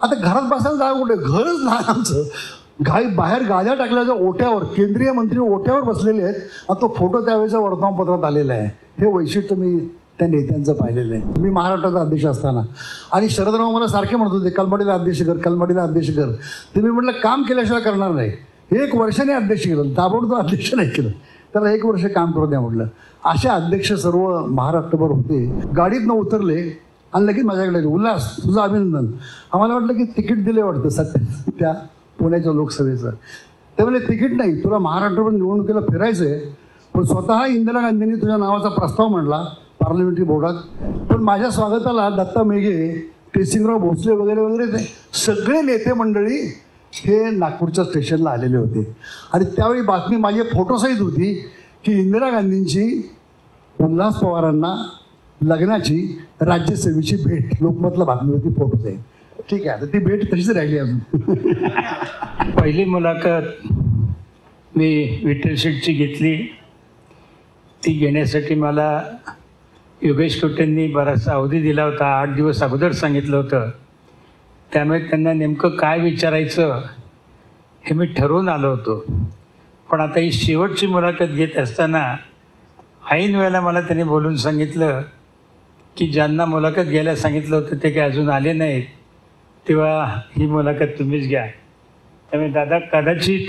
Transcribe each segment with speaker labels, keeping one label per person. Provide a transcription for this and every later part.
Speaker 1: आता घरात बसायला जागा कुठे, घरच नाही आमचं. बाहेर गाद्या टाकल्याच्या ओट्यावर केंद्रीय मंत्री ओट्यावर बसलेले आहेत. आणि तो फोटो त्यावेळेच्या वर्तमानपत्रात आलेला आहे. हे वैशिष्ट्य मी त्या नेत्यांचं पाहिलेलं आहे. मी महाराष्ट्राचा अध्यक्ष असताना आणि शरदराव मला सारखे म्हणत होते, कलमडीला अध्यक्ष कर, कलमडीला अध्यक्ष कर. ते मी म्हटलं काम केल्याशिवाय करणार नाही. 1 वर्षाने अध्यक्ष केलं, ताबडतोब अध्यक्ष नाही केलं. त्याला 1 वर्ष काम करू द्या म्हटलं. असे अध्यक्ष सर्व महाराष्ट्रभर होते. गाडीतनं उतरले आणि लगेच माझ्याकडे, उल्हास तुझं अभिनंदन. आम्हाला वाटलं की तिकीट दिले वाटतं सध्या त्या पुण्याच्या लोकसभेचं. ते म्हणजे तिकीट नाही, तुला महाराष्ट्रभर निवडणुकीला फिरायचं आहे, पण स्वतः इंदिरा गांधींनी तुझ्या नावाचा प्रस्ताव मांडला पार्लमेंटरी बोर्डात. पण माझ्या स्वागताला दत्ता मेघे, टेसिंगराव भोसले वगैरे वगैरे ते सगळे नेते मंडळी हे नागपूरच्या स्टेशनला आलेले होते. आणि त्यावेळी बातमी माझी फोटोसहित होती की इंदिरा गांधींची उल्हास पवारांना लग्नाची राज्यसेवेची भेट, लोकमतला बातमी होती, फोटोसहित. ठीक आहे, आता ती भेट तशीच राहिली अजून.
Speaker 2: पहिली मुलाखत मी विठ्ठल शेठची घेतली. ती घेण्यासाठी मला योगेश कोटेंनी बराचसा अवधी दिला होता. 8 दिवस अगोदर सांगितलं होतं. त्यामुळे त्यांना नेमकं काय विचारायचं हे मी ठरवून आलो होतो. पण आता ही शेवटची मुलाखत घेत असताना ऐन वेळेला मला त्यांनी बोलून सांगितलं की ज्यांना मुलाखत घ्यायला सांगितलं होतं ते काही अजून आले नाहीत, तेव्हा ही मुलाखत तुम्हीच घ्या. त्यामुळे दादा कदाचित,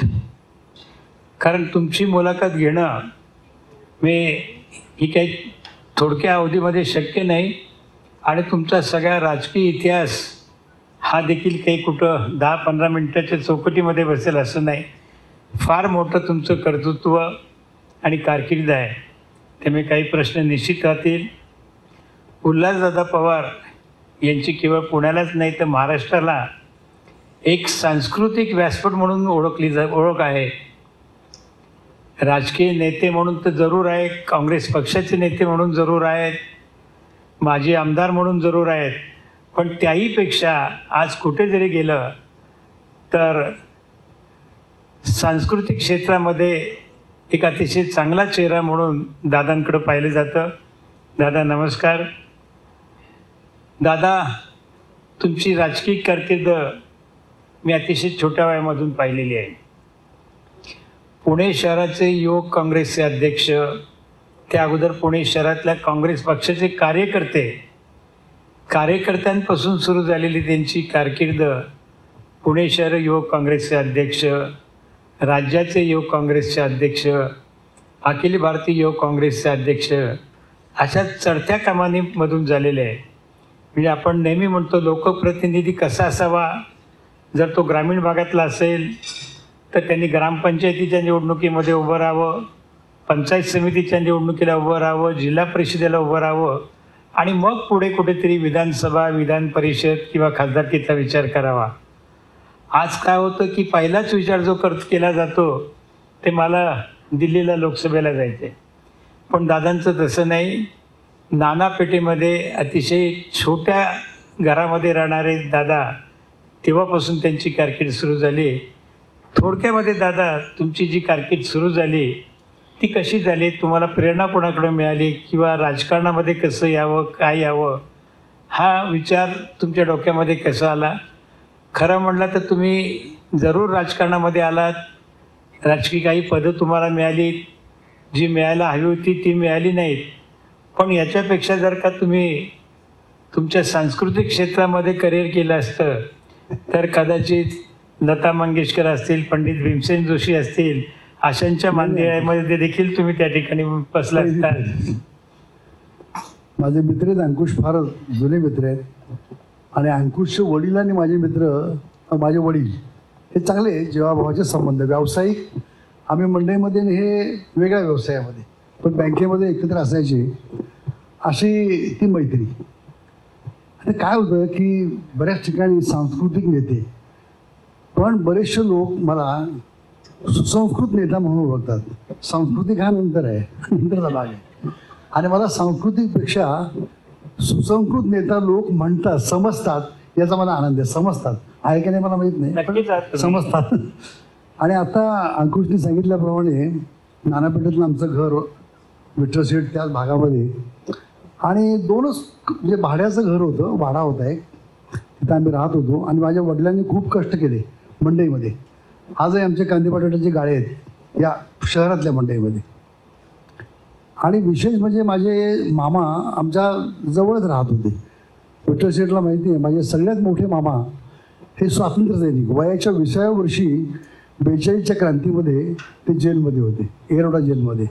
Speaker 2: कारण तुमची मुलाखत घेणं ही काही थोडक्या अवधीमध्ये शक्य नाही. आणि तुमचा सगळा राजकीय इतिहास हा देखील काही कुठं 10-15 मिनिटाच्या चौकटीमध्ये बसेल असं नाही. फार मोठं तुमचं कर्तृत्व आणि कारकीर्द आहे. त्यामुळे काही प्रश्न निश्चित राहतील. उल्हासदादा पवार यांची केवळ पुण्यालाच नाही तर महाराष्ट्राला एक सांस्कृतिक व्यासपीठ म्हणून ओळख आहे. राजकीय नेते म्हणून तर जरूर आहे, काँग्रेस पक्षाचे नेते म्हणून जरूर आहेत, माजी आमदार म्हणून जरूर आहेत. पण त्याहीपेक्षा आज कुठे जरी गेलं तर सांस्कृतिक क्षेत्रामध्ये एक अतिशय चांगला चेहरा म्हणून दादांकडं पाहिलं जातं. दादा नमस्कार. दादा, तुमची राजकीय कारकीर्द मी अतिशय छोट्या वयामधून पाहिलेली आहे. पुणे शहराचे युवक काँग्रेसचे अध्यक्ष, त्या अगोदर पुणे शहरातल्या काँग्रेस पक्षाचे कार्यकर्त्यांपासून सुरू झालेली त्यांची कारकीर्द, पुणे शहर युवक काँग्रेसचे अध्यक्ष, राज्याचे युवक काँग्रेसचे अध्यक्ष, अखिल भारतीय युवक काँग्रेसचे अध्यक्ष, अशा चढत्या कामांमधून झालेले आहे. म्हणजे आपण नेहमी म्हणतो लोकप्रतिनिधी कसा असावा. जर तो ग्रामीण भागातला असेल तर त्यांनी ग्रामपंचायतीच्या निवडणुकीमध्ये उभं राहावं, पंचायत समितीच्या निवडणुकीला उभं राहावं, जिल्हा परिषदेला उभं राहावं आणि मग पुढे कुठेतरी विधानसभा, विधान परिषद किंवा खासदारकीचा विचार करावा. आज काय होतं की पहिलाच विचार जो केला जातो ते मला दिल्लीला लोकसभेला जायचं आहे. पण दादांचं तसं नाही. नानापेठेमध्ये अतिशय छोट्या घरामध्ये राहणारे दादा, तेव्हापासून त्यांची कारकीर्द सुरू झाली. थोडक्यामध्ये दादा, तुमची जी कारकीर्द सुरू झाली ती कशी झाली, तुम्हाला प्रेरणा कोणाकडून मिळाली किंवा राजकारणामध्ये कसं यावं, काय यावं, हा विचार तुमच्या डोक्यामध्ये कसा आला? खरं म्हटलं तर तुम्ही जरूर राजकारणामध्ये आलात. राजकीय काही पदं तुम्हाला मिळाली, जी मिळायला हवी होती ती मिळाली नाहीत. पण याच्यापेक्षा जर का तुम्ही तुमच्या सांस्कृतिक क्षेत्रामध्ये करिअर केलं असतं तर कदाचित लता मंगेशकर असतील, पंडित भीमसेन जोशी असतील, अशांच्या मांदियाळ्यामध्ये देखील तुम्ही त्या ठिकाणी बसला असता.
Speaker 1: माझे मित्र आहेत अंकुश, फार जुने मित्र आहेत. आणि अंकुशचे वडील आणि माझे मित्र, माझे वडील हे चांगले जीवाभावाचे संबंध, व्यावसायिक. आम्ही मंडईमध्ये हे वेगळ्या व्यवसायामध्ये पण बँकेमध्ये एकत्र असायचे, अशी ती मैत्री. आणि काय होतं की बऱ्याच ठिकाणी सांस्कृतिक नेते, पण बरेचसे लोक मला सुसंस्कृत नेता म्हणून ओळखतात. सांस्कृतिक हा नंतर आहे, नंतरचा भाग आहे. आणि मला सांस्कृतिकपेक्षा सुसंस्कृत नेता लोक म्हणतात, समजतात, याचा मला आनंद आहे. समजतात आहे की नाही मला माहीत नाही, समजतात. आणि आता अंकुशने सांगितल्याप्रमाणे नानापेठेतलं आमचं घर विठ्ठल शेठ त्याच भागामध्ये, आणि दोनच म्हणजे भाड्याचं घर होतं, वाडा होता एक. तिथं आम्ही राहत होतो आणि माझ्या वडिलांनी खूप कष्ट केले मंडईमध्ये. आजही आमचे कांदे बटाट्याचे गाळे आहेत या शहरातल्या मंडईमध्ये. आणि विशेष म्हणजे माझे मामा आमच्या जवळच राहत होते. विठ्ठल शेठला माहिती आहे, माझे सगळ्यात मोठे मामा हे स्वातंत्र्य सैनिक. वयाच्या 20व्या वर्षी 42च्या क्रांतीमध्ये ते जेलमध्ये होते, एरोडा जेलमध्ये.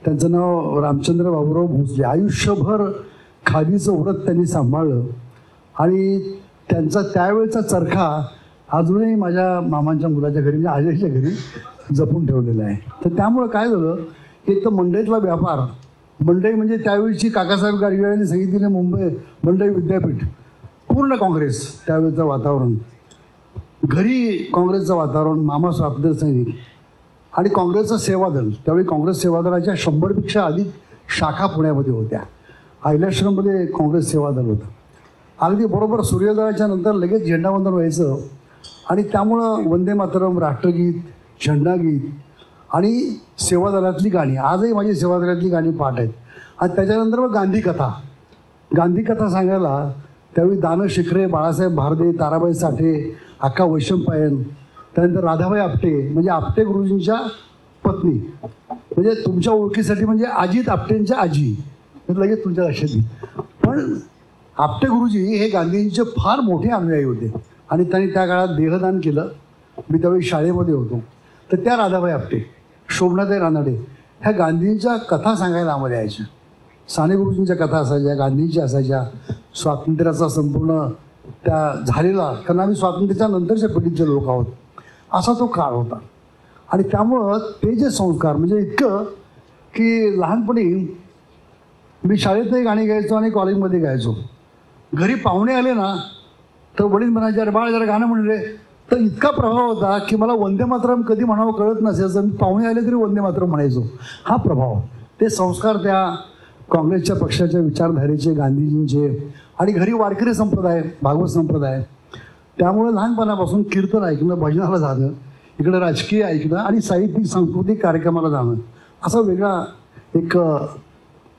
Speaker 1: त्यांचं नाव रामचंद्र बाबूराव भोसले. आयुष्यभर खादीचं व्रत त्यांनी सांभाळलं आणि त्यांचा त्यावेळचा चरखा अजूनही माझ्या मामांच्या मुलाच्या घरी म्हणजे आजयच्या घरी जपून ठेवलेला आहे. तर त्यामुळं काय झालं, एक तर मंडईतला व्यापार, मंडई म्हणजे त्यावेळीची काकासाहेब गाडगीळ यांनी सांगितलेलं मुंबई मंडई विद्यापीठ, पूर्ण काँग्रेस त्यावेळेचं वातावरण, घरी काँग्रेसचं वातावरण, मामा स्वातंत्र्य सैनिक आणि काँग्रेसचं सेवादल. त्यावेळी काँग्रेस सेवादलाच्या 100पेक्षा अधिक शाखा पुण्यामध्ये होत्या. आयलाश्रममध्ये काँग्रेस सेवादल होतं. अगदी बरोबर सूर्योदयाच्या नंतर लगेच झेंडावंदन व्हायचं आणि त्यामुळं वंदे मातरम, राष्ट्रगीत, झेंडागीत आणि सेवादलातली गाणी, आजही माझी सेवादलातली गाणी पाठ आहेत. आणि त्याच्यानंतर मग गांधीकथा सांगायला त्यावेळी दान शिखरे, बाळासाहेब भारदे, ताराबाई साठे, अक्का वैशंपायन, त्यानंतर राधाबाई आपटे म्हणजे आपटे गुरुजींच्या पत्नी, म्हणजे तुमच्या ओळखीसाठी म्हणजे अजित आपटेंच्या आजी, लगेच तुमच्या लक्षात येईल. पण आपटे गुरुजी हे गांधींचे फार मोठे अनुयायी होते आणि त्यांनी त्या काळात देहदान केलं. मी त्यावेळी शाळेमध्ये होतो. तर त्या राधाबाई आपटे, शोभनाताई रानडे ह्या गांधींच्या कथा सांगायला आम्हाला यायच्या. साने गुरुजींच्या कथा असायच्या, गांधींच्या असायच्या, स्वातंत्र्याचा संपूर्ण त्या झालेला, कारण आम्ही स्वातंत्र्याच्या नंतरच्या पिढीचे लोक आहोत, असा तो काळ होता. आणि त्यामुळं ते जे संस्कार म्हणजे इतकं की लहानपणी मी शाळेतही गाणी गायचो आणि कॉलेजमध्ये गायचो. घरी पाहुणे आले ना तर वडील म्हणायचे, अरे बाळ जरा गाणं म्हणले. तर इतका प्रभाव होता की मला वंदे मातरम कधी म्हणावं कळत नसायचं. मी पाहुणे आले तरी वंदे मातरम म्हणायचो. हा प्रभाव, ते संस्कार त्या काँग्रेसच्या पक्षाच्या विचारधारेचे, गांधीजींचे. आणि घरी वारकरी संप्रदाय, भागवत संप्रदाय, त्यामुळे लहानपणापासून कीर्तन ऐकणं, भजनाला जाणं, इकडं राजकीय ऐकणं आणि साहित्यिक सांस्कृतिक कार्यक्रमाला जाणं, असा वेगळा एक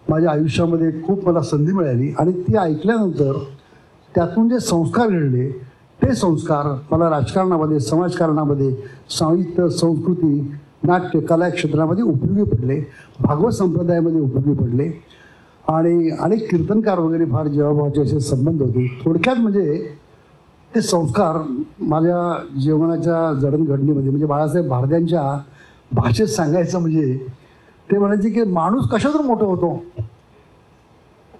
Speaker 1: माझ्या आयुष्यामध्ये खूप मला संधी मिळाली. आणि ती ऐकल्यानंतर त्यातून जे संस्कार घडले ते संस्कार मला राजकारणामध्ये, समाजकारणामध्ये, साहित्य, संस्कृती, नाट्य, कला क्षेत्रामध्ये उपयोगी पडले, भागवत संप्रदायामध्ये उपयोगी पडले. आणि अनेक कीर्तनकार वगैरे फार जीवाभावाचे असे संबंध होते. थोडक्यात म्हणजे ते संस्कार माझ्या जीवनाच्या जडणघडणीमध्ये म्हणजे बाळासाहेब भारद्यांच्या भाषेत सांगायचं म्हणजे ते म्हणायचे की माणूस कशातून मोठं होतो.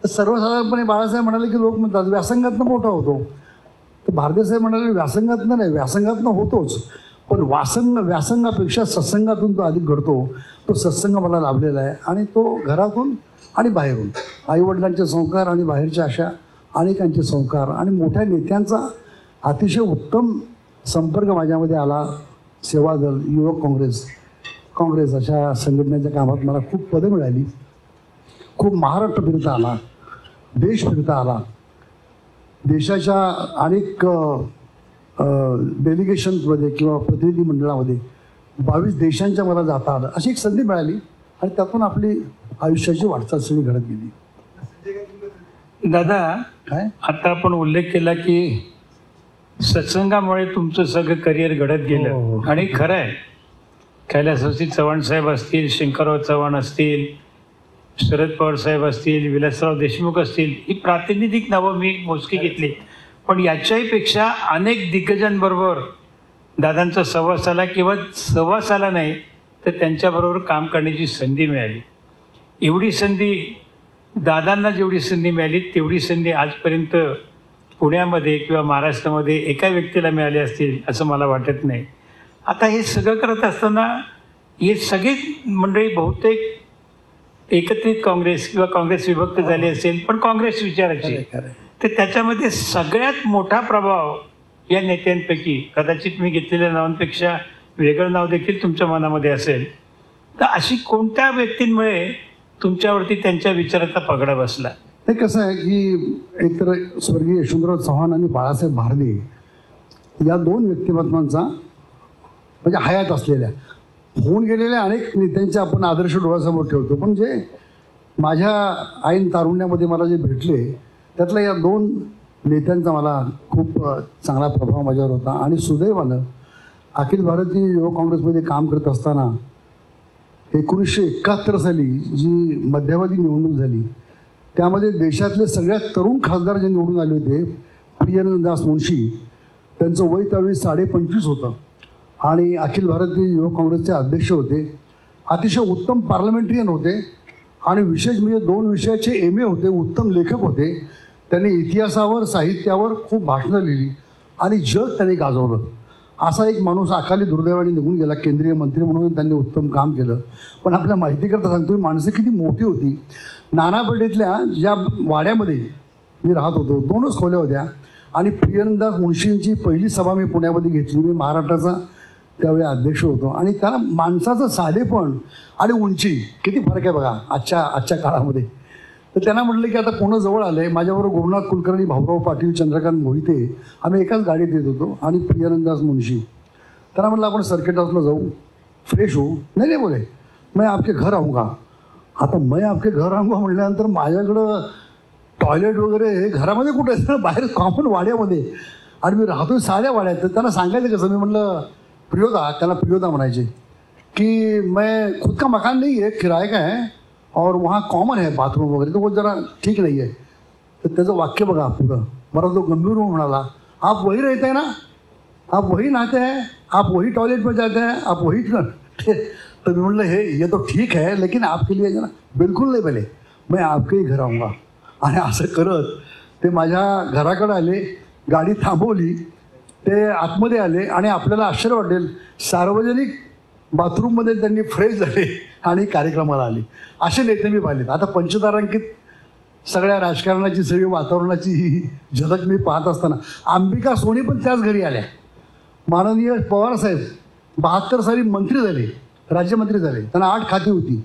Speaker 1: तर सर्वसाधारणपणे बाळासाहेब म्हणाले की लोक म्हणतात व्यासंगातनं मोठा होतो. तर भारदेसाहेब म्हणाले व्यासंगातनं नाही, व्यासंगातनं होतोच, पण व्यासंगापेक्षा सत्संगातून तो अधिक घडतो. तो सत्संग मला लाभलेला आहे आणि तो घरातून आणि बाहेरून, आईवडिलांचे संस्कार आणि बाहेरच्या अशा अनेकांचे संस्कार आणि मोठ्या नेत्यांचा अतिशय उत्तम संपर्क माझ्यामध्ये आला. सेवादल, युवक काँग्रेस अशा संघटनेच्या कामात मला खूप पदं मिळाली. खूप महाराष्ट्र फिरता आला, देश फिरता आला. देशाच्या अनेक डेलिगेशन्समध्ये किंवा प्रतिनिधी मंडळामध्ये 22 देशांच्या मला जाता आलं. अशी एक संधी मिळाली आणि त्यातून आपली आयुष्याची वाटचाल सगळी घडत गेली.
Speaker 2: दादा,
Speaker 1: काय
Speaker 2: आता आपण उल्लेख केला की सत्संगामुळे तुमचं सगळं करिअर घडत गेलं.
Speaker 1: हो.
Speaker 2: आणि खरं आहे, कैलासवासी चव्हाण साहेब असतील, शंकरराव चव्हाण असतील, शरद पवार साहेब असतील, विलासराव देशमुख असतील, ही प्रातिनिधिक नावं मी मोजकी घेतली. पण याच्याही पेक्षा अनेक दिग्गजांबरोबर दादांचा सहवास आला किंवा सहवास आला नाही तर त्यांच्याबरोबर काम करण्याची संधी मिळाली. एवढी संधी, दादांना जेवढी संधी मिळाली तेवढी संधी आजपर्यंत पुण्यामध्ये किंवा महाराष्ट्रामध्ये एका व्यक्तीला मिळाली असतील असं मला वाटत नाही. आता हे सगळं करत असताना हे सगळी मंडळी बहुतेक एकत्रित काँग्रेस किंवा काँग्रेस विभक्त झाली असेल, पण काँग्रेस विचारायची. तर त्याच्यामध्ये सगळ्यात मोठा प्रभाव या नेत्यांपैकी कदाचित मी घेतलेल्या नावांपेक्षा वेगळं नाव देखील तुमच्या मनामध्ये असेल. तर अशी कोणत्या व्यक्तींमुळे तुमच्यावरती त्यांच्या विचाराचा पगडा बसला?
Speaker 1: हे कसं आहे की एकतर स्वर्गीय यशवंतराव चव्हाण आणि बाळासाहेब भारदे या दोन व्यक्तिमत्वांचा म्हणजे हयात असलेल्या, होऊन गेलेल्या अनेक नेत्यांचे आपण आदर्श डोळ्यासमोर ठेवतो, पण जे माझ्या ऐन तारुण्यामध्ये मला जे भेटले त्यातल्या या दोन नेत्यांचा मला खूप चांगला प्रभाव माझ्यावर होता. आणि सुदैवानं अखिल भारतीय युवक काँग्रेसमध्ये काम करत असताना 1971 साली जी मध्यावधी निवडणूक झाली त्यामध्ये देशातले सगळ्यात तरुण खासदार जे निवडून आले होते, प्रियनंदास मुंशी, त्यांचं वय त्यावेळी 25.5 होतं आणि अखिल भारतीय युवक काँग्रेसचे अध्यक्ष होते. अतिशय उत्तम पार्लमेंटरियन होते आणि विशेष म्हणजे 2 विषयाचे MA होते, उत्तम लेखक होते. त्यांनी इतिहासावर, साहित्यावर खूप भाषणं लिहिली आणि जग त्यांनी गाजवलं. असा एक माणूस अकाली दुर्दैवाने निघून गेला. केंद्रीय मंत्री म्हणून त्यांनी उत्तम काम केलं. पण आपल्या माहितीकरता सांगतो, माणसं किती मोठी होती. नाना पेठेतल्या ज्या वाड्यामध्ये मी राहत होतो 2च खोल्या होत्या आणि प्रियनंदास मुंशींची पहिली सभा मी पुण्यामध्ये घेतली. मी महाराष्ट्राचा त्यावेळी अध्यक्ष होतो आणि त्याला माणसाचं साधेपण आणि उंची किती फरक आहे बघा आजच्या काळामध्ये. तर त्यांना म्हटलं की आता पुणे जवळ आलं आहे. माझ्याबरोबर गुरुनाथ कुलकर्णी, भाऊराव पाटील, चंद्रकांत मोहिते आम्ही एकाच गाडीत येत होतो आणि प्रियनंदास मुंशी. त्यांना म्हटलं आपण सर्किट हाऊसला जाऊ, फ्रेश होऊ. नाही बोले मैं आपके घर आऊँगा. आता मैं आपके घर आऊँगा म्हटल्यानंतर माझ्याकडं टॉयलेट वगैरे हे घरामध्ये कुठे आहे, बाहेर कॉमन वाड्यामध्ये आणि मी राहतोय साध्या वाड्यात. तर त्यांना सांगायचं कसं, मी म्हटलं प्रियोदा, त्याला प्रियोदा म्हणायचे, की मैं खुद का मकान नहीं है, किराए का है और वहाँ कॉमन है बाथरूम वगैरे, तो वो जरा ठीक नहीं है. तर त्याचं वाक्य बघा पुढं. मला तो गंभीर होऊन म्हणाला, आप वही रहते हैं ना, आप वही नहाते हैं, आप वही टॉयलेट में जाते हैं, आप वही. तर मी म्हटलं ये तो ठीक है लेकिन आपके लिए जरा बिलकुल नहीं भले, मैं आपके ही घर आऊँगा. आणि असं करत ते माझ्या घराकडे आले, गाडी थांबवली, ते आतमध्ये आले आणि आपल्याला आश्चर्य वाटेल सार्वजनिक बाथरूममध्ये त्यांनी फ्रेश झाले आणि कार्यक्रमाला आले. असे नेते मी पाहिलेत. आता पंचतारांकित सगळ्या राजकारणाची, सगळी वातावरणाची झलक मी पाहत असताना अंबिका सोनी पण त्याच घरी आल्या. माननीय पवारसाहेब 72 साली मंत्री झाले, राज्यमंत्री झाले. त्यांना 8 खाती होती.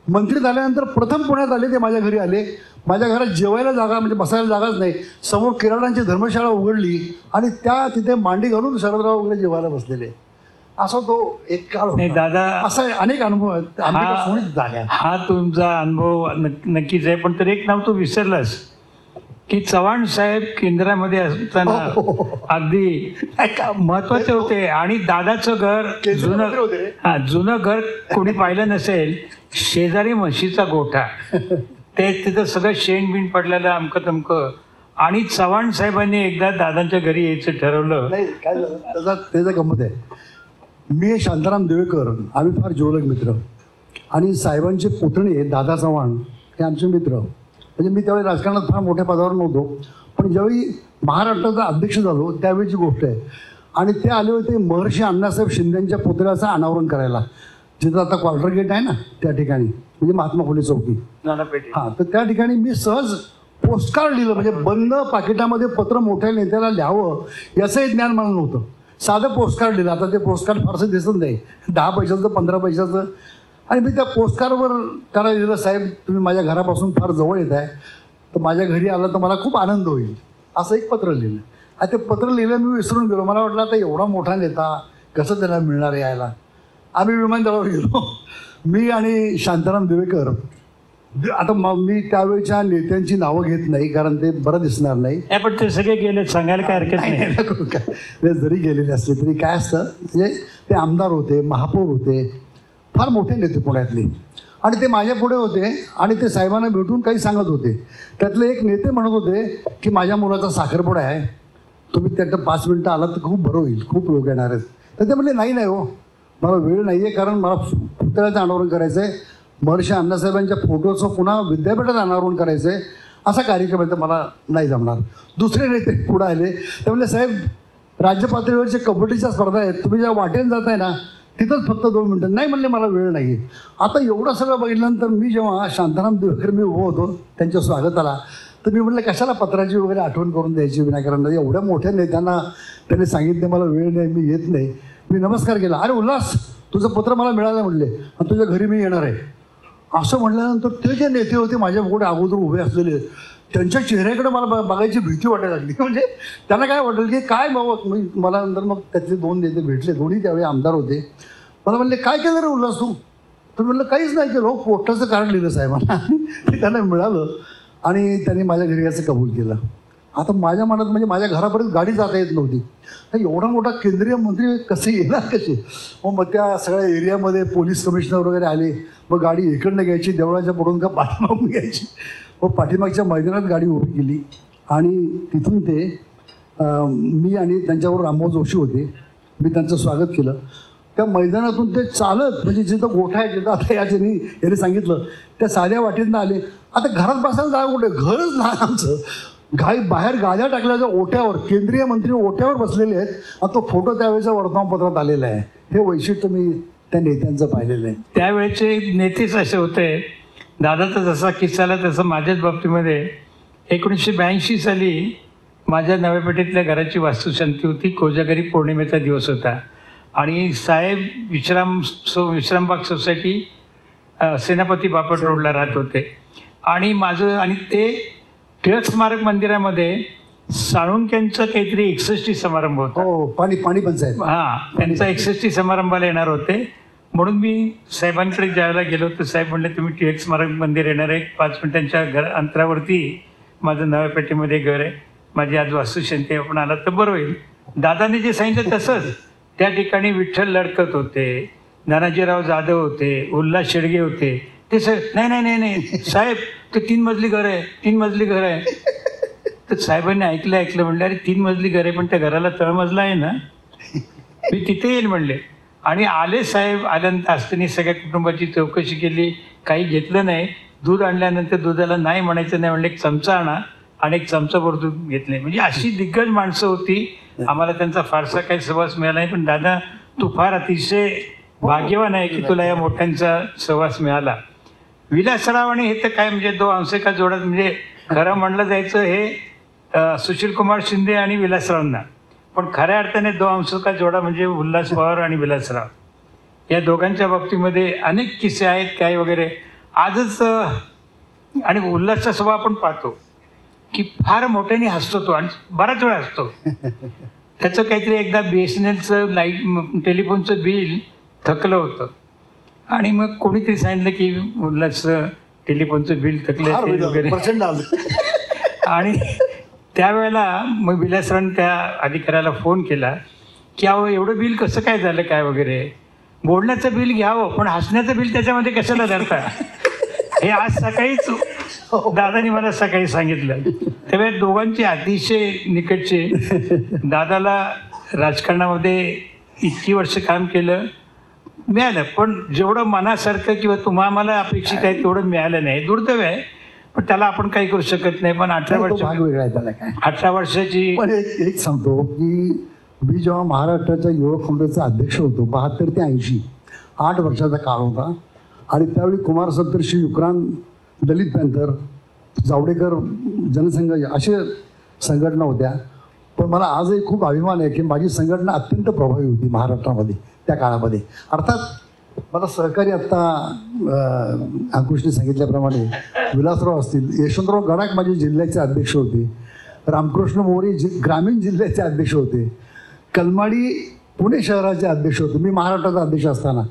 Speaker 1: मंत्री झाल्यानंतर प्रथम पुण्यात आले, ते माझ्या घरी आले. माझ्या घरात जेवायला जागा म्हणजे बसायला जागाच नाही. समोर किराणांची धर्मशाळा उघडली आणि तिथे मांडी घालून शरदराव वगैरे जेवायला बसलेले. असा तो एक काळ होता.
Speaker 2: दादा,
Speaker 1: असा अनेक अनुभव आहेत.
Speaker 2: हा तुमचा अनुभव नक्कीच आहे. पण तर एक नाव तू विसरलास की चव्हाण साहेब केंद्रामध्ये असताना अगदी महत्वाचे होते आणि दादाचं घर जुनं घर कोणी पाहिलं नसेल, शेजारी म्हशीचा गोठा, ते तिथं सगळं शेण बिण पडलेलं अमकं तमकं. आणि चव्हाण साहेबांनी एकदा दादांच्या घरी यायचं ठरवलं.
Speaker 1: नाही काय झालं, त्याचा गंमत आहे. मी शांताराम देवेकर, आम्ही फार जिवलग मित्र आणि साहेबांचे पुतणे दादा चव्हाण हे आमचे मित्र. म्हणजे मी त्यावेळी राजकारणात फार मोठ्या पदावर नव्हतो, पण ज्यावेळी महाराष्ट्राचा अध्यक्ष झालो त्यावेळीची गोष्ट आहे. आणि ते आले होते महर्षी अण्णासाहेब शिंदेंच्या पुतळ्याचं अनावरण करायला, जिथं आता क्वार्टर गेट आहे ना त्या ठिकाणी, म्हणजे महात्मा फुले चौकी. हां, तर त्या ठिकाणी मी सहज पोस्टकार्ड लिहिलं. म्हणजे बंद पाकिटामध्ये पत्र मोठ्या नेत्याला लिहावं याचंही ज्ञान मला नव्हतं. साधं पोस्टकार्ड लिहिलं. आता ते पोस्टकार्ड फारसं दिसत नाही, 10 पैशाचं 15 पैशाचं. आणि मी त्या पोस्टकार्डवर त्याला लिहिलं, साहेब तुम्ही माझ्या घरापासून फार जवळ येत आहे, तर माझ्या घरी आलं तर मला खूप आनंद होईल, असं एक पत्र लिहिलं. आणि ते पत्र लिहिलं मी विसरून गेलो. मला वाटलं आता एवढा मोठा नेता कसं त्याला मिळणार यायला. आम्ही विमानतळावर गेलो, मी आणि शांताराम देवेकर. आता मी त्यावेळेच्या नेत्यांची नावं घेत नाही कारण ते बरं दिसणार नाही.
Speaker 2: पण ते सगळे गेले, सांगायला काय हरकत नाही.
Speaker 1: जरी गेलेले असले तरी काय असतं, म्हणजे ते आमदार होते, महापौर होते, फार मोठे नेते पुण्यातले. आणि ते माझ्या पुढे होते आणि ते साहेबांना भेटून काही सांगत होते. त्यातले एक नेते म्हणत होते की माझ्या मुलाचा साखरपुडा आहे, तुम्ही त्यात 5 मिनटं आलात तर खूप बरं होईल, खूप लोक येणार आहेत. तर ते म्हणले नाही हो, मला वेळ नाही आहे, कारण मला पुतळ्याचं अनावरण करायचं आहे, महर्षी अण्णासाहेबांच्या फोटोचं पुन्हा विद्यापीठात अनावरण करायचं आहे, असा कार्यक्रम आहे, तर मला नाही जमणार. दुसरे नेते पुढे आले, ते म्हणले साहेब राज्य पातळीवरच्या कबड्डीच्या स्पर्धा आहेत, तुम्ही ज्या वाटेने जाताय ना तिथंच फक्त 2 मिनटं. नाही म्हणले मला वेळ नाही आहे. आता एवढं सगळं बघितल्यानंतर मी जेव्हा शांताराम देवेकर मी उभं होतो त्यांच्या स्वागताला, तर मी म्हटलं कशाला पत्राची वगैरे आठवण करून द्यायची विनाकारण. एवढ्या मोठ्या नेत्यांना त्यांनी सांगितले मला वेळ नाही, मी येत नाही. मी नमस्कार केला. अरे उल्हास, तुझं पत्र मला मिळालं म्हणले आणि तुझ्या घरी मी येणार आहे असं म्हटल्यानंतर ते जे नेते होते माझ्या पुढे अगोदर उभे असलेले, त्यांच्या चेहऱ्याकडे मला बघायची भीती वाटायला लागली. म्हणजे त्यांना काय वाटेल की काय बाबा. मला नंतर मग त्यातले 2 नेते भेटले, दोन्ही त्यावेळी आमदार होते. मला म्हणले काय केलं रे उल्हास तू? तर म्हटलं काहीच नाही केलं, पोस्टाचं कार्ड लिहिलं साहेबांना. ते त्यांना मिळालं आणि त्यांनी माझ्या घरी याचं कबूल केलं. आता माझ्या मनात म्हणजे माझ्या घरापर्यंत गाडी जाता येत नव्हती. तर एवढा मोठा केंद्रीय मंत्री कसे येणार कसे. मग त्या सगळ्या एरियामध्ये पोलीस कमिशनर वगैरे आले. मग गाडी इकडनं घ्यायची देवळाच्या पुढून का पाठीमागून घ्यायची. मग पाठीमागच्या मैदानात गाडी उभी केली आणि तिथून ते मी आणि त्यांच्याबरोबर रामभाऊ जोशी होते. मी त्यांचं स्वागत केलं. त्या मैदानातून ते चालत म्हणजे जिथं गोठा आहे जिथं आता याने सांगितलं त्या साध्या वाटेतनं आले. आता घरात बसायला जागा कुठे घरच नाही आमचं. बाहेर गाद्या टाकल्याच्या ओट्यावर केंद्रीय मंत्री ओट्यावर बसलेले आहेत. आणि तो फोटो त्यावेळेच्या वर्तमानपत्रात आलेला आहे. हे वैशिष्ट्य मी त्या नेत्यांचं पाहिलेलं आहे.
Speaker 2: त्यावेळेचे नेतेच असे होते. दादाचा जसा किस्सा आला तसं माझ्याच बाबतीमध्ये 1982 साली माझ्या नव्या पेठेतल्या घराची वास्तुशांती होती. कोजागरी पौर्णिमेचा दिवस होता आणि साहेब विश्रामबाग सोसायटी सेनापती बापट रोडला राहत होते. आणि माझं आणि ते टिळक स्मारक मंदिरामध्ये साळुंक्यांचं काहीतरी 61 समारंभ होता.
Speaker 1: हो पाणी पंचायत.
Speaker 2: हां, त्यांचा 61 समारंभाला येणार होते. म्हणून मी साहेबांकडे ज्यावेळेला गेलो तर साहेब म्हणले तुम्ही टिळक स्मारक मंदिर येणार आहे. 5 मिनिटांच्या अंतरावरती माझं नव्या पेठेमध्ये घर आहे. माझी आज वास्तुशांती आपण आला तर बरं होईल. दादाने जे सांगितलं तसंच त्या ठिकाणी विठ्ठल लडकत होते, नानाजीराव जाधव होते, उल्हास शेडगे होते. ते नाही साहेब ते 3 मजली घर आहे, 3 मजली घर आहे. तर साहेबांनी ऐकलं म्हणले अरे 3 मजली घर आहे पण त्या घराला तळमजला आहे ना, मी तिथे येईल म्हणले. आणि आले साहेब. आल्यानंतर असताना सगळ्या कुटुंबाची चौकशी केली. काही घेतलं नाही. दूध आणल्यानंतर दुधाला नाही म्हणायचं नाही म्हणले. एक चमचा आणा आणि एक चमचाभर दूध घेतले. म्हणजे अशी दिग्गज माणसं होती. आम्हाला त्यांचा फारसा काही सहवास मिळाला नाही. पण दादा तू फार अतिशय भाग्यवान आहे की तुला या मोठ्यांचा सहवास मिळाला. विलासराव आणि हे तर काय म्हणजे 2 अंश का जोडात म्हणजे खरं म्हणलं जायचं हे सुशीलकुमार शिंदे आणि विलासरावांना. पण खऱ्या अर्थाने 2 अंश का जोडा म्हणजे उल्हास पवार आणि विलासराव. या दोघांच्या बाबतीमध्ये अनेक किस्से आहेत काय वगैरे आजच. आणि उल्हासचा स्वभाव आपण पाहतो की फार मोठ्याने हसतो तो आणि बराच वेळ हसतो. त्याचं काहीतरी एकदा BSNLचं लाईट टेलिफोनचं बिल थकलं होतं आणि मग कोणीतरी सांगितलं की उल्हासचं टेलिफोनचं बिल थकलं वगैरे
Speaker 1: प्रचंड आलं.
Speaker 2: आणि त्यावेळेला मग विलासरावांनी त्या अधिकाऱ्याला फोन केला की अहो एवढं बिल कसं काय झालं काय वगैरे. बोलण्याचं बिल घ्यावं पण हसण्याचं बिल त्याच्यामध्ये कशाला धरता. हे आज सकाळीच दादानी मला सकाळी सांगितलं. तेव्हा दोघांचे अतिशय निकटचे. दादाला राजकारणामध्ये इतकी वर्ष काम केलं मिळालं पण जेवढं मनासारखं किंवा तुम्हाला अपेक्षित आहे तेवढं मिळालं नाही. दुर्दैव आहे पण त्याला आपण काही करू शकत नाही. पण 18 वर्षाची.
Speaker 1: पण एक सांगतो की मी जेव्हा महाराष्ट्राच्या युवक काँग्रेसचा अध्यक्ष होतो 72 ते 80 8 वर्षाचा काळ होता. आणि त्यावेळी कुमार सप्तर्षी, युक्रांत, दलित पॅंथर, जावडेकर जनसंघ असे संघटना होत्या. पण मला आजही खूप अभिमान आहे की माझी संघटना अत्यंत प्रभावी होती महाराष्ट्रामध्ये त्या काळामध्ये. अर्थात मला सहकारी आत्ता अंकुशने सांगितल्याप्रमाणे विलासराव असतील, यशवंतराव गडाख माझे जिल्ह्याचे अध्यक्ष होते, रामकृष्ण मोरे ग्रामीण जिल्ह्याचे अध्यक्ष होते, कलमाडी पुणे शहराचे अध्यक्ष होते मी महाराष्ट्राचा अध्यक्ष असताना.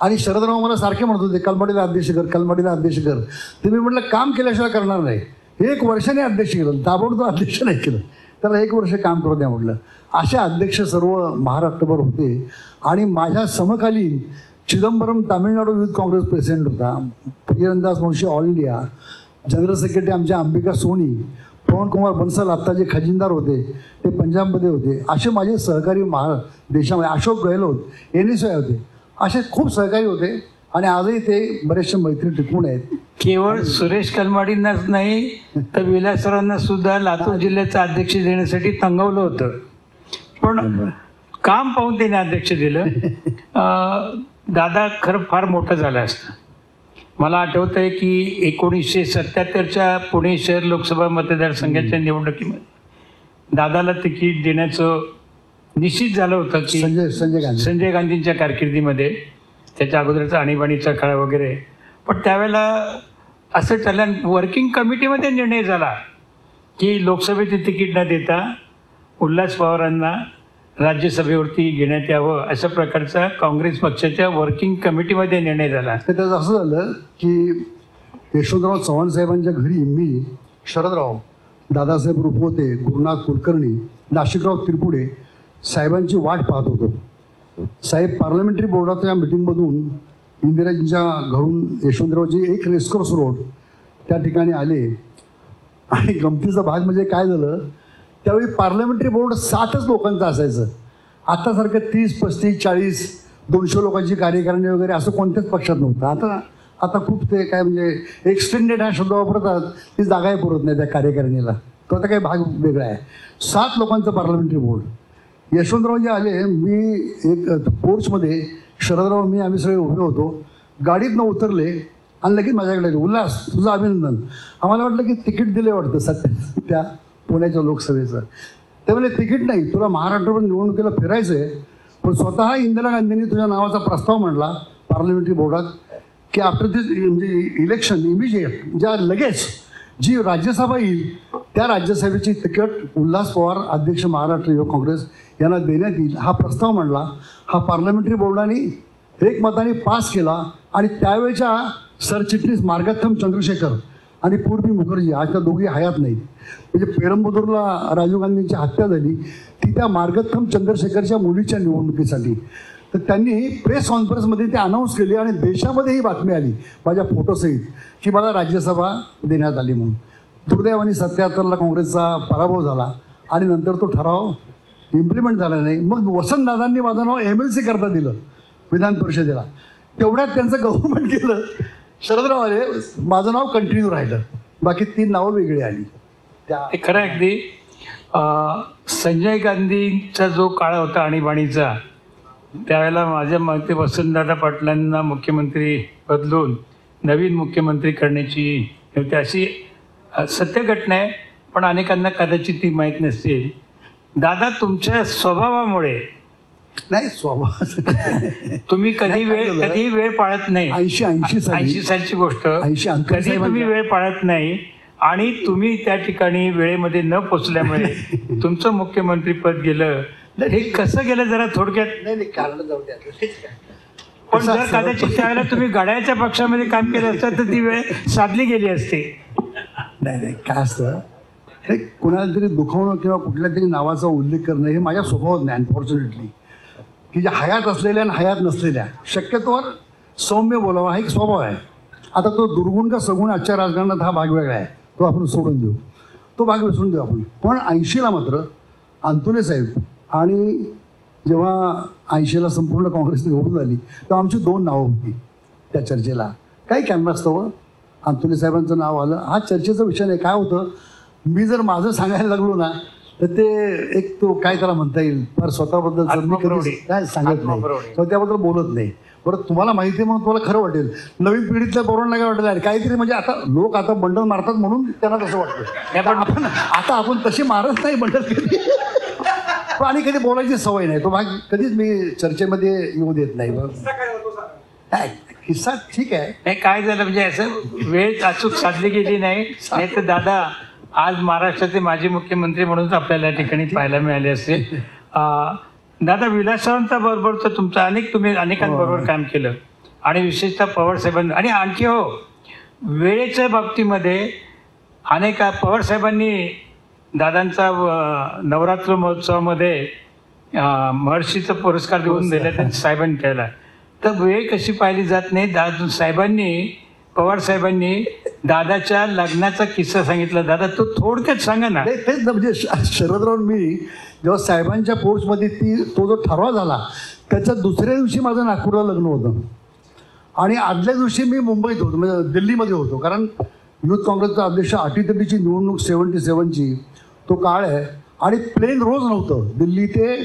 Speaker 1: आणि शरदराव मला सारखे म्हणत होते कलमाडीला अध्यक्ष कर, कलमाडीला अध्यक्ष कर. ते मी म्हटलं काम केल्याशिवाय करणार नाही. 1 वर्षाने अध्यक्ष केलं, ताबडतोब अध्यक्ष नाही केलं. त्याला 1 वर्ष काम करू द्या म्हटलं. असे अध्यक्ष सर्व महाराष्ट्रभर होते. आणि माझ्या समकालीन चिदंबरम तामिळनाडू युथ काँग्रेस प्रेसिडेंट होता, Priyadas Munshi All India, general secretary आमच्या अंबिका सोनी, पवनकुमार बन्सल आत्ता जे खजिनदार होते ते पंजाबमध्ये होते. असे माझे सहकारी देशामध्ये अशोक गहलोत NSY होते. असे खूप सहकारी होते आणि आजही ते बरेचसे मैत्री टिकून आहेत.
Speaker 2: केवळ सुरेश कलमाडींनाच नाही तर विलासरावांना सुद्धा लातूर जिल्ह्याचं अध्यक्ष देण्यासाठी तंगवलं होतं. पण काम पाहून त्याने अध्यक्ष दिलं. दादा खरं फार मोठं झालं असतं. मला आठवत आहे की 1977च्या पुणे शहर लोकसभा मतदारसंघाच्या निवडणुकीमध्ये दादाला तिकीट देण्याचं निश्चित झालं होतं की संजय गांधींच्या कारकिर्दीमध्ये. त्याच्या अगोदरचा आणीबाणीचा काळ वगैरे. पण त्यावेळेला असं ठरलं वर्किंग कमिटीमध्ये निर्णय झाला की लोकसभेचे तिकीट न देता उल्हास पवारांना राज्यसभेवरती घेण्यात यावं अशा प्रकारचा काँग्रेस पक्षाच्या वर्किंग कमिटीमध्ये निर्णय झाला.
Speaker 1: त्याचं असं झालं की यशवंतराव चव्हाण साहेबांच्या घरी मी, शरदराव दादासाहेब रुपवते, गुरुनाथ कुलकर्णी, नाशिकराव तिरपुडे साहेबांची वाट पाहत होतो. साहेब पार्लमेंटरी बोर्डाच्या मिटिंगमधून इंदिराजींच्या घरून यशवंतरावजी एक रेसकोर्स रोड त्या ठिकाणी आले. आणि गमतीचा भाग म्हणजे काय झालं, त्यावेळी पार्लमेंटरी बोर्ड 7च लोकांचं असायचं. आतासारखं 30, 35, 40, 200 लोकांची कार्यकारिणी वगैरे असं कोणत्याच पक्षात नव्हतं. आता खूप ते काय म्हणजे एक्सटेंडेड हा शब्द वापरतात, ती जागाही पुरत नाही त्या कार्यकारिणीला. तो आता काही भाग वेगळा आहे. 7 लोकांचं पार्लमेंटरी बोर्ड. यशवंतरावजी आले, मी एक पोर्चमध्ये शरदराव मी आम्ही सगळे उभे होतो. गाडीतनं उतरले आणि लगेच माझ्याकडे आले, उल्हास तुझं अभिनंदन. आम्हाला वाटलं की तिकीट दिले वाटतं सध्या त्या पुण्याच्या लोकसभेचं. ते म्हणजे तिकीट नाही, तुला महाराष्ट्रावर निवडणुकीला फिरायचं आहे, पण स्वतः इंदिरा गांधींनी तुझ्या नावाचा प्रस्ताव मांडला पार्लमेंटरी बोर्डात की आफ्टर दिस म्हणजे इलेक्शन इमिजिएट ज्या लगेच जी राज्यसभा येईल त्या राज्यसभेची तिकीट उल्हास पवार अध्यक्ष महाराष्ट्र युवक काँग्रेस यांना देण्यात येईल. हा प्रस्ताव मांडला. हा पार्लमेंटरी बोर्डाने एकमताने पास केला. आणि त्यावेळेच्या सरचिटणीस मार्गथम चंद्रशेखर आणि पूर्वी मुखर्जी, आज त्या दोघी हयात नाहीत. म्हणजे पेरंबदूरला राजीव गांधींची हत्या झाली ती त्या मार्गथम चंद्रशेखरच्या मुलीच्या निवडणुकीसाठी. तर त्यांनी प्रेस कॉन्फरन्समध्ये ते अनाऊन्स केली आणि देशामध्ये ही बातमी आली माझ्या फोटोसहित की मला राज्यसभा देण्यात आली म्हणून. दुर्दैवाने 77ला काँग्रेसचा पराभव झाला आणि नंतर तो ठराव इम्प्लिमेंट झाला नाही. मग वसंतदादांनी माझं नाव MLC करता दिलं विधान परिषदेला. तेवढ्यात त्यांचं गव्हर्नमेंट केलं, शरदराव आले, माझं नाव कंटिन्यू राहिलं. बाकी 3 नावं वेगळी आली.
Speaker 2: ते खरं आहे अगदी. संजय गांधींचा जो काळ होता आणीबाणीचा, त्यावेळेला माझ्या मते वसंतदादा पाटलांना मुख्यमंत्री बदलून नवीन मुख्यमंत्री करण्याची होती अशी सत्य घटना आहे. पण अनेकांना कदाचित ती माहीत नसते. दादा तुमच्या स्वभावामुळे
Speaker 1: नाही, स्वभाव
Speaker 2: तुम्ही कधी वेळ पाळत नाही. 80 सालची गोष्ट, कधी तुम्ही वेळ पाळत नाही आणि तुम्ही त्या ठिकाणी वेळेमध्ये न पोचल्यामुळे तुमचं मुख्यमंत्री पद गेलं. हे कसं गेलं जरा थोडक्यात.
Speaker 1: नाही कारण जाऊ द्या.
Speaker 2: पण जर कदाचित त्यावेळेला तुम्ही घड्याळ्याच्या पक्षामध्ये काम केलं असतं तर ती वेळ साधली गेली असते.
Speaker 1: नाही काय असतं, हे कुणाला तरी दुखवणं किंवा कुठल्या तरी नावाचा उल्लेख करणं हे माझ्या स्वभावात नाही अनफॉर्च्युनेटली. की ज्या हयात असलेल्या आणि हयात नसलेल्या शक्यतोवर सौम्य बोलावा हा एक स्वभाव आहे. आता तो दुर्गुण का सगुण आजच्या राजकारणात हा भाग वेगळा आहे, तो आपण सोडून देऊ, तो भाग विसरून देऊ आपण. पण 80ला मात्र अंतुले साहेब आणि जेव्हा 80ला संपूर्ण काँग्रेस निवडून आली तेव्हा आमची 2 नावं होती त्या चर्चेला. काही कारणास्तव अंतुले साहेबांचं नाव आलं. हा चर्चेचा विषय नाही. काय होतं, मी जर माझं सांगायला लागलो ना तर ते एक तो काय त्याला म्हणता येईल, फार स्वतःबद्दल जर मी कधी काय सांगत नाही किंवा त्याबद्दल बोलत नाही. बरं तुम्हाला माहिती आहे म्हणून तुम्हाला खरं वाटेल, नवीन पिढीतल्या पोरांना काय वाटेल अरे काहीतरी म्हणजे आता लोक आता बंडल मारतात म्हणून त्यांना तसं वाटतं. पण आपण तशी मारत नाही बंडल कधी. पण आणि कधी बोलायची सवय नाही, तो भाग कधीच मी चर्चेमध्ये येऊ देत नाही. किस्सा ठीक आहे.
Speaker 2: काय झालं म्हणजे असं वेळ अचूक साधली गेली नाही तर दादा आज महाराष्ट्राचे माजी मुख्यमंत्री म्हणून आपल्याला या ठिकाणी पाहायला मिळाले असते. दादा विलासरावांचा बरोबरचं तुमचं तुम्ही अनेकांबरोबर काम केलं आणि विशेषतः पवार साहेबांनी आणि आणखी वेळेच्या बाबतीमध्ये पवार साहेबांनी दादांचा नवरात्र महोत्सवामध्ये महर्षीचा पुरस्कार देऊन दिला त्या साहेबांनी केला. तर वेळ कशी पाहिली जात नाही. पवार साहेबांनी दादाच्या लग्नाचा किस्सा सांगितला. दादा तो थोडक्यात सांगा ना.
Speaker 1: तेच म्हणजे शरदराव मी जेव्हा साहेबांच्या पोर्चमध्ये तो जो ठराव झाला त्याच्या दुसऱ्या दिवशी माझं नागपूरला लग्न होतं आणि आदल्या दिवशी मी मुंबईत होतो, म्हणजे दिल्लीमध्ये होतो. कारण युथ काँग्रेसचा अध्यक्ष अटीतटीची निवडणूक 77ची तो काळ आहे आणि प्लेन रोज नव्हतं. दिल्ली ते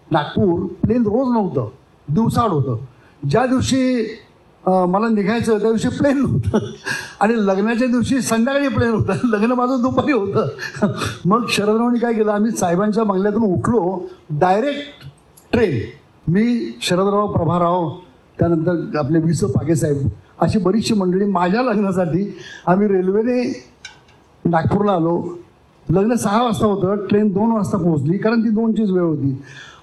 Speaker 1: नागपूर प्लेन रोज नव्हतं, दिवसाआड होतं. ज्या दिवशी मला निघायचं त्या दिवशी प्लेन नव्हतं आणि लग्नाच्या दिवशी संध्याकाळी प्लेन होतं. लग्न माझं दुपारी होतं. मग शरदरावांनी काय केलं, आम्ही साहेबांच्या बंगल्यातून उठलो, डायरेक्ट ट्रेन, मी शरदराव, प्रभाराव, त्यानंतर आपले वि. स. पागे अशी बरीचशी मंडळी माझ्या लग्नासाठी आम्ही रेल्वेने नागपूरला आलो. लग्न 6 वाजता होतं, ट्रेन 2 वाजता पोहोचली कारण ती 2चीच वेळ होती.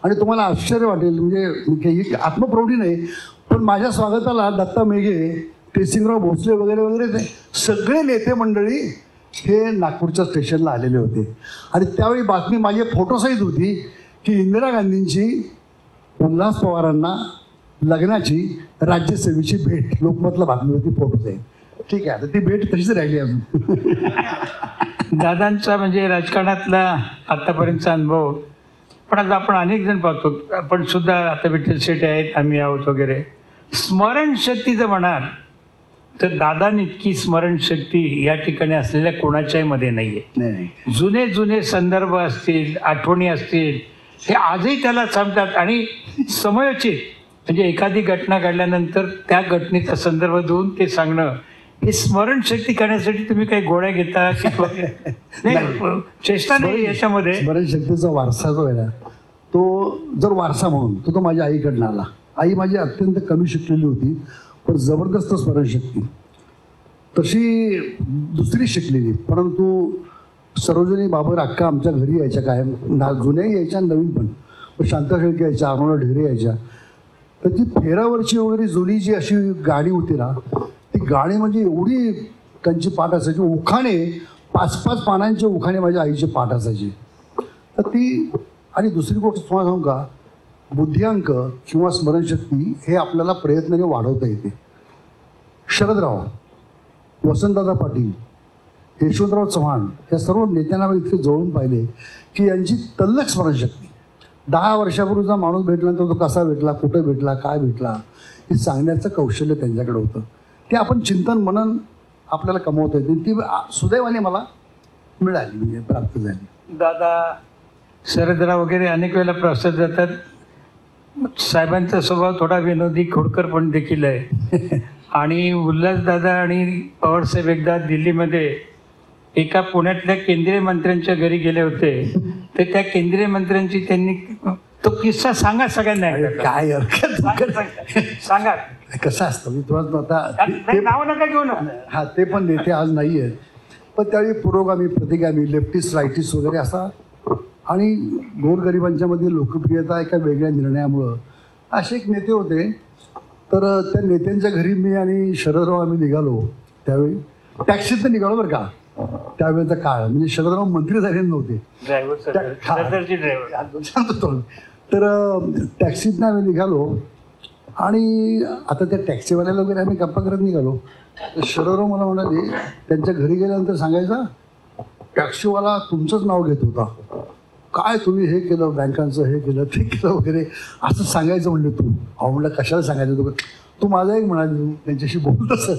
Speaker 1: आणि तुम्हाला आश्चर्य वाटेल, म्हणजे ही आत्मप्रौढी नाही पण माझ्या स्वागताला दत्ता मेघे, टेसिंगराव भोसले वगैरे वगैरे ते सगळे नेते मंडळी हे नागपूरच्या स्टेशनला आलेले होते आणि त्यावेळी बातमी माझी फोटोसहित होती की इंदिरा गांधींची उल्हास पवारांना लग्नाची राज्यसेवेची भेट, लोकमतला बातमी होती, फोटोच आहे. ठीक आहे, आता ती भेट तशीच राहिली अजून.
Speaker 2: दादांचा म्हणजे राजकारणातला आतापर्यंतचा अनुभव, पण आता आपण अनेक जण पाहतो, आपण सुद्धा आता विठ्ठल शेट्टी आहेत, आम्ही आहोत वगैरे, स्मरणशक्ती जर म्हणाल तर दादांनी इतकी स्मरणशक्ती या ठिकाणी असलेल्या कोणाच्याही मध्ये नाहीये.
Speaker 1: नाही,
Speaker 2: जुने जुने संदर्भ असतील, आठवणी असतील, हे आजही त्याला सांगतात आणि समयोचित म्हणजे एखादी घटना घडल्यानंतर त्या घटनेचा संदर्भ देऊन ते सांगणं, हे स्मरणशक्ती करण्यासाठी तुम्ही काही गोळ्या घेता नाही, चेष्टा नाही याच्यामध्ये.
Speaker 1: स्मरणशक्तीचा वारसा जो आहे ना, तो जर वारसा म्हणून तो माझ्या आईकडनं आला. आई माझी अत्यंत कमी शिकलेली होती, पण जबरदस्त स्मरणशक्ती. तशी दुसरी शिकलेली, परंतु सरोजिनी बाबर अक्का आमच्या घरी यायच्या कायम, जुन्याही यायच्या, नवीन पण शांता शेळके यायच्या, अरुणा ढेरे यायच्या. तर ती फेरावरची वगैरे जुनी जी अशी गाणी होती ना, ती गाणी म्हणजे एवढी त्यांची पाठ असायची, उखाणे 5-5 पानांचे उखाणे माझ्या आईचे पाठ असायचे. तर ती, आणि दुसरी गोष्ट तुम्हाला सांगू का, बुद्धिअंक किंवा स्मरणशक्ती हे आपल्याला प्रयत्नाने वाढवता येते. शरदराव, वसंतदादा पाटील, यशवंतराव चव्हाण या सर्व नेत्यांना मी इतके जवळून पाहिले की यांची तल्लख स्मरणशक्ती. 10 वर्षापूर्वीचा माणूस भेटल्यानंतर तो कसा भेटला, कुठे भेटला, काय भेटला, हे सांगण्याचं कौशल्य त्यांच्याकडे होतं. ते आपण चिंतन मनन आपल्याला कमवता येते. ती सुदैवाने मला मिळाली, म्हणजे प्राप्त झाली.
Speaker 2: दादा, शरदराव वगैरे अनेक वेळेला प्रवासात जातात. साहेबांचा स्वभाव थोडा विनोदी, खोडकर पण देखील आहे. आणि उल्हासदादा आणि पवारसाहेब एकदा दिल्लीमध्ये एका पुण्यातल्या केंद्रीय मंत्र्यांच्या घरी गेले होते, तर त्या केंद्रीय मंत्र्यांची त्यांनी तो किस्सा सांगा सगळ्यांना.
Speaker 1: काय
Speaker 2: सांगा
Speaker 1: कसं असतं, मी तुम्हाला
Speaker 2: आता नाव नका घेऊ ना.
Speaker 1: हा, ते पण नेते आज नाही आहेत, पण त्यावेळी पुरोगामी, प्रतिगामी, लेफ्टिस्ट, रायटिस्ट वगैरे असा, आणि गोरगरिबांच्या मध्ये लोकप्रियता एका वेगळ्या निर्णयामुळं असे एक नेते होते. तर त्या नेत्यांच्या घरी मी आणि शरदराव आम्ही निघालो. त्यावेळी टॅक्सीतनं निघालो बरं का, त्यावेळेचा काळ म्हणजे शरदराव मंत्री झालेले नव्हते, सांगतो. तर टॅक्सीतनं आम्ही निघालो आणि आता त्या टॅक्सीवाल्याला वगैरे आम्ही गप्पा करत निघालो. तर शरदराव मला म्हणाले, त्यांच्या घरी गेल्यानंतर सांगायचा, टॅक्सीवाला तुमचंच नाव घेत होता, काय तुम्ही हे केलं, बँकांचं हे केलं, ते केलं वगैरे असं सांगायचं म्हणले. तू अहो म्हणलं कशाला सांगायचं, तू माझा एक म्हणाली, त्यांच्याशी बोलत असं.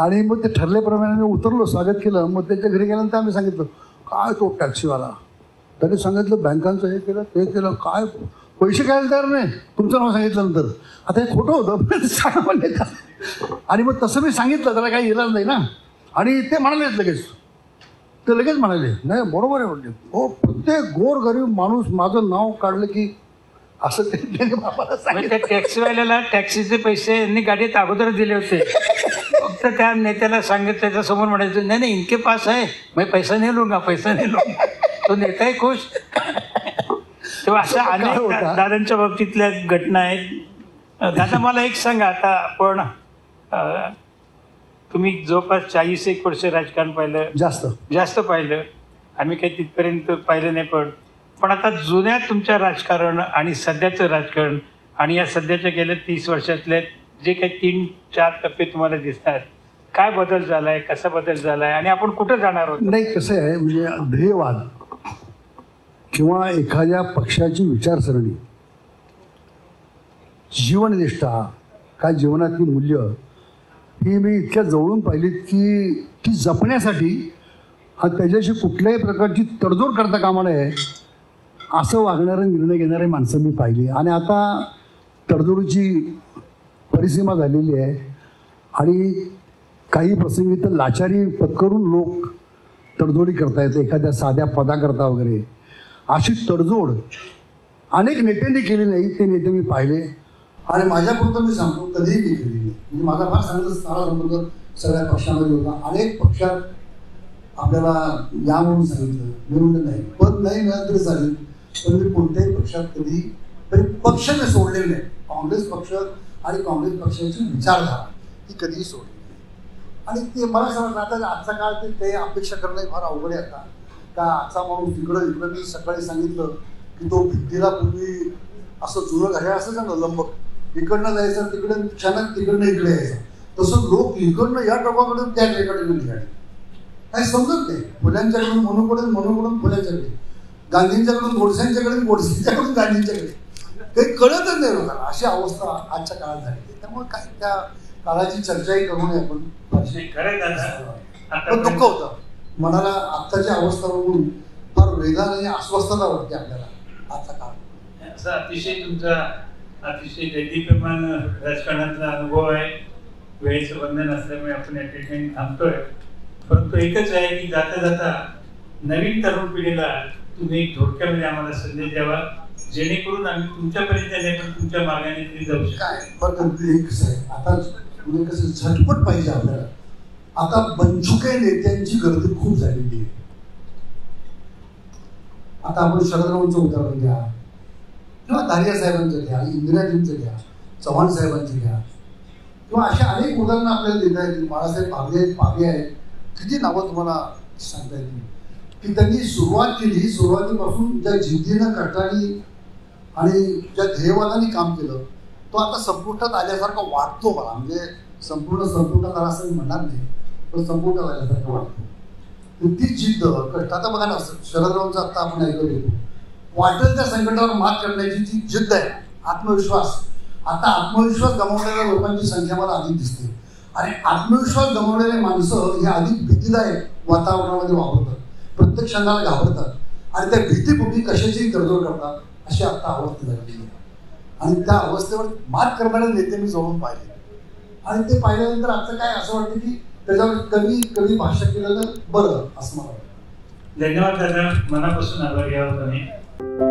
Speaker 1: आणि मग ते ठरल्याप्रमाणे मी उतरलो, स्वागत केलं. मग त्यांच्या घरी गेल्यानंतर आम्ही सांगितलं, काय तो टॅक्सीवाला, त्याने सांगितलं बँकांचं हे केलं, ते केलं, काय पैसे घ्यायला तयार नाही, तुमचं नाव सांगितल्यानंतर. आता हे खोटं होतं, सांगा म्हणले का. आणि मग तसं मी सांगितलं, त्याला काही इलाज नाही ना. आणि ते म्हणाले लगेच, ते लगेच म्हणाले, नाही बरोबर आहे म्हणले, हो प्रत्येक गोरगरीब माणूस माझं नाव काढलं की असं त्याने बाबाला सांगितलं.
Speaker 2: त्या टॅक्सीवाल्याला टॅक्सीचे पैसे यांनी गाडीत अगोदर दिले होते, फक्त त्या नेत्याला सांगितलं, त्याच्यासमोर म्हणायचं, नाही नाही इनके पास आहे, मैं पैसा नाही लूंगा, पैसा नाही लूंगा. तो नेताही खुश. तेव्हा अशा अनेक दादांच्या बाबतीतल्या घटना आहेत. दादा मला एक सांगा, आता आपण तुम्ही जवळपास 40-1 वर्ष राजकारण पाहिलं, जास्त पाहिलं, आम्ही काही तिथपर्यंत पाहिलं नाही. पण आता जुन्या तुमच्या राजकारण आणि सध्याचं राजकारण आणि या सध्याच्या गेल्या 30 वर्षातले जे काही 3-4 टप्पे तुम्हाला दिसतात, काय बदल झालाय, कसा बदल झालाय आणि आपण कुठं जाणार आहोत?
Speaker 1: नाही, कसं आहे म्हणजे ध्येयवाद किंवा एखाद्या पक्षाची विचारसरणी, जीवननिष्ठा, काय जीवनातली मूल्य, ही मी इतक्या जवळून पाहिलीत की ती जपण्यासाठी त्याच्याशी कुठल्याही प्रकारची तडजोड करता कामा नये असं वागणारे, निर्णय घेणारे माणसं मी पाहिली. आणि आता तडजोडीची परिसीमा झालेली आहे आणि काही प्रसंगी तर लाचारी पत्करून लोक तडजोडी करतायत, एखाद्या साध्या पदाकरता वगैरे. अशी तडजोड अनेक नेत्यांनी केली नाही, ते नेते मी पाहिले. आणि माझ्यापुरतं मी सांगतो, कधीही केली नाही. म्हणजे माझा फार चांगला सारा संबंध सगळ्या पक्षामध्ये होता. अनेक पक्षात आपल्याला या म्हणून सांगितलं, मिळून नाही, पद नाही मिळालं तरी चालेल, पण मी कोणत्याही पक्षात कधी पक्ष मी सोडलेले नाही. काँग्रेस पक्ष आणि काँग्रेस पक्षाची विचारधारा ही कधीही सोडली नाही. आणि ते मला असं वाटतं आता आजचा काळ ते अपेक्षा करणं फार अवघड आहे आता. का आजचा माणूस इकडं मी सकाळी सांगितलं की तो भिंतीला पूर्वी असं जुनं घड्याळ असं ना लंबक, इकडनं जायचं तिकडं क्षणात तिकडनं इकडे यायचं, तसं लोक इकडनं या टोकाकडून त्या ट्रेकडे निघाले. काही समजत नाही. फुल्यांच्याकडून म्हणूकडून फुल्यांच्याकडे, गांधींच्याकडून गोडसेंच्याकडे, गोडसेंच्याकडून गांधींच्याकडे, काही कळतच नाही लोकांना. अशी अवस्था आजच्या काळात झाली. त्यामुळे काय त्या काळाची चर्चाही करू नये आपण. पण दुःख होतं मनाला. आत्ताची अवस्था बघून फार वेदना आणि अस्वस्थता वाटते आपल्याला. आजचा काळ
Speaker 2: असा अतिशय दैदिप्यमान राजकारणातला अनुभव आहे. वेळेचं बंधन असल्यामुळे आपण या ठिकाणी थांबतोय. परंतु एकच आहे की जाता जाता नवीन तरुण पिढीला तुम्ही एक थोडक्यामध्ये आम्हाला संदेश द्यावा, जेणेकरून आम्ही तुमच्यापर्यंत नाही पण तुमच्या मार्गाने तरी जाऊ शकतो.
Speaker 1: काय बरं कसं आहे आता म्हणजे कसं झटपट पाहिजे आपल्याला. आता बंचुके नेत्यांची गर्दी खूप झालेली आहे. आता आपण शरदरावांचं उदाहरण घ्या किंवा दारिया साहेबांचं घ्या, इंदिराजींचं घ्या, चव्हाण साहेबांचं घ्या, किंवा अशा अनेक उदाहरणं आपल्याला देता येतील. बाळासाहेब पागे आहेत, किती नावं तुम्हाला सांगता येतील की त्यांनी सुरुवात केली. सुरुवातीपासून ज्या जिद्दीनं कष्टाने आणि ज्या ध्येयवादाने काम केलं तो आता संपुष्टात आल्यासारखा वाटतो मला. म्हणजे संपुष्टात आला असं मी म्हणणार नाही, पण संपुष्टात आल्यासारखं वाटतो. ती जिद्द कष्ट. आता बघा ना, शरदरावांचं आत्ता आपण ऐकत होतो, वाटेल त्या संकटावर मात करण्याची जी जिद्द आहे, आत्मविश्वास. आता आत्मविश्वास गमावणाऱ्या लोकांची संख्या मला अधिक दिसते. आणि आत्मविश्वास गमावलेले माणसं हे अधिक भीतीदायक वातावरणामध्ये वापरतात, प्रत्येक क्षणाला घाबरतात आणि त्या भीतीपोटी कशाचीही तडजोड करतात. अशी आता अवस्था झालेली आहे. आणि त्या अवस्थेवर मात करणारे नेते मी जवळून पाहिले. आणि ते पाहिल्यानंतर आता काय असं वाटतं की त्याच्यावर कमी भाष्य केलं तर बरं असं मला वाटतं.
Speaker 2: धन्यवाद दादा, मनापासून आभार यावं.